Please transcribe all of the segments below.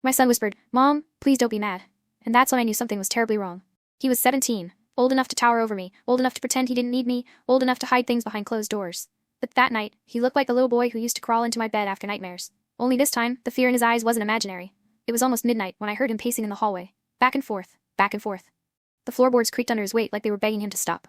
My son whispered, "Mom, please don't be mad." And that's when I knew something was terribly wrong. He was 17, old enough to tower over me, old enough to pretend he didn't need me, old enough to hide things behind closed doors. But that night, he looked like the little boy who used to crawl into my bed after nightmares. Only this time, the fear in his eyes wasn't imaginary. It was almost midnight when I heard him pacing in the hallway. Back and forth, back and forth. The floorboards creaked under his weight like they were begging him to stop.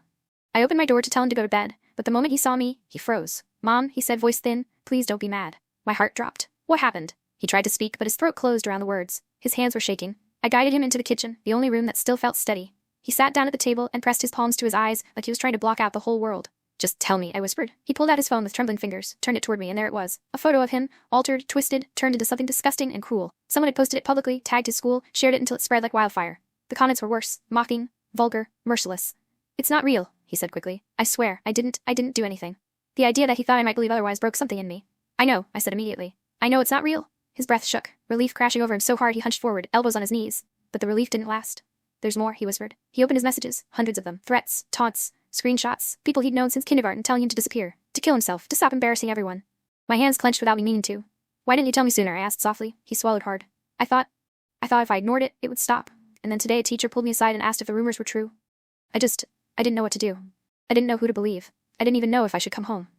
I opened my door to tell him to go to bed, but the moment he saw me, he froze. "Mom," he said, voice thin, "please don't be mad." My heart dropped. What happened? He tried to speak, but his throat closed around the words. His hands were shaking. I guided him into the kitchen, the only room that still felt steady. He sat down at the table and pressed his palms to his eyes like he was trying to block out the whole world. "Just tell me," I whispered. He pulled out his phone with trembling fingers, turned it toward me, and there it was. A photo of him, altered, twisted, turned into something disgusting and cruel. Someone had posted it publicly, tagged his school, shared it until it spread like wildfire. The comments were worse, mocking, vulgar, merciless. "It's not real," he said quickly. "I swear, I didn't do anything." The idea that he thought I might believe otherwise broke something in me. "I know," I said immediately. "I know it's not real." His breath shook, relief crashing over him so hard he hunched forward, elbows on his knees. But the relief didn't last. "There's more," he whispered. He opened his messages, hundreds of them, threats, taunts, screenshots, people he'd known since kindergarten telling him to disappear, to kill himself, to stop embarrassing everyone. My hands clenched without me meaning to. "Why didn't you tell me sooner?" I asked softly. He swallowed hard. I thought if I ignored it, it would stop. And then today a teacher pulled me aside and asked if the rumors were true. I didn't know what to do. I didn't know who to believe. I didn't even know if I should come home.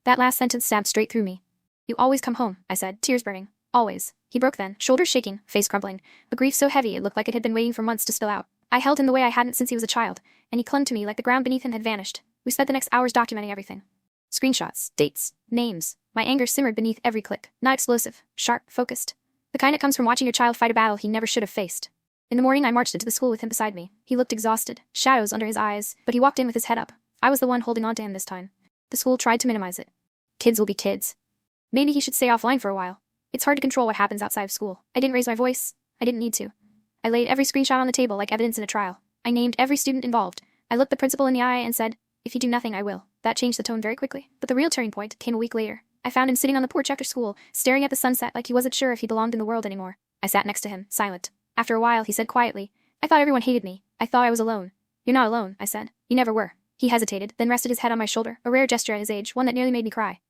That last sentence stabbed straight through me. "You always come home," I said, tears burning. "Always." He broke then, shoulders shaking, face crumpling, a grief so heavy it looked like it had been waiting for months to spill out. I held him the way I hadn't since he was a child, and he clung to me like the ground beneath him had vanished. We spent the next hours documenting everything. Screenshots, dates, names. My anger simmered beneath every click, not explosive, sharp, focused. The kind that comes from watching your child fight a battle he never should have faced. In the morning I marched into the school with him beside me. He looked exhausted, shadows under his eyes, but he walked in with his head up. I was the one holding on to him this time. The school tried to minimize it. Kids will be kids. Maybe he should stay offline for a while. It's hard to control what happens outside of school. I didn't raise my voice. I didn't need to. I laid every screenshot on the table like evidence in a trial. I named every student involved. I looked the principal in the eye and said, "If you do nothing, I will." That changed the tone very quickly. But the real turning point came a week later. I found him sitting on the porch after school, staring at the sunset like he wasn't sure if he belonged in the world anymore. I sat next to him, silent. After a while, he said quietly, "I thought everyone hated me. I thought I was alone." "You're not alone," I said. "You never were." He hesitated, then rested his head on my shoulder, a rare gesture at his age, one that nearly made me cry.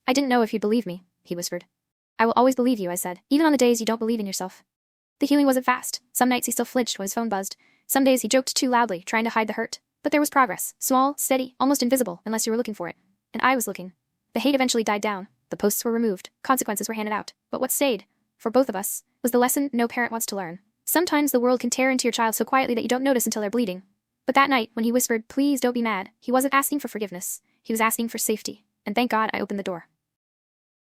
"I didn't know if you'd believe me," he whispered. "I will always believe you," I said, "even on the days you don't believe in yourself." The healing wasn't fast. Some nights he still flinched when his phone buzzed. Some days he joked too loudly, trying to hide the hurt. But there was progress, small, steady, almost invisible, unless you were looking for it. And I was looking. The hate eventually died down. The posts were removed. Consequences were handed out. But what stayed, for both of us, was the lesson no parent wants to learn. Sometimes the world can tear into your child so quietly that you don't notice until they're bleeding. But that night, when he whispered, "Please don't be mad," he wasn't asking for forgiveness. He was asking for safety. And thank God I opened the door.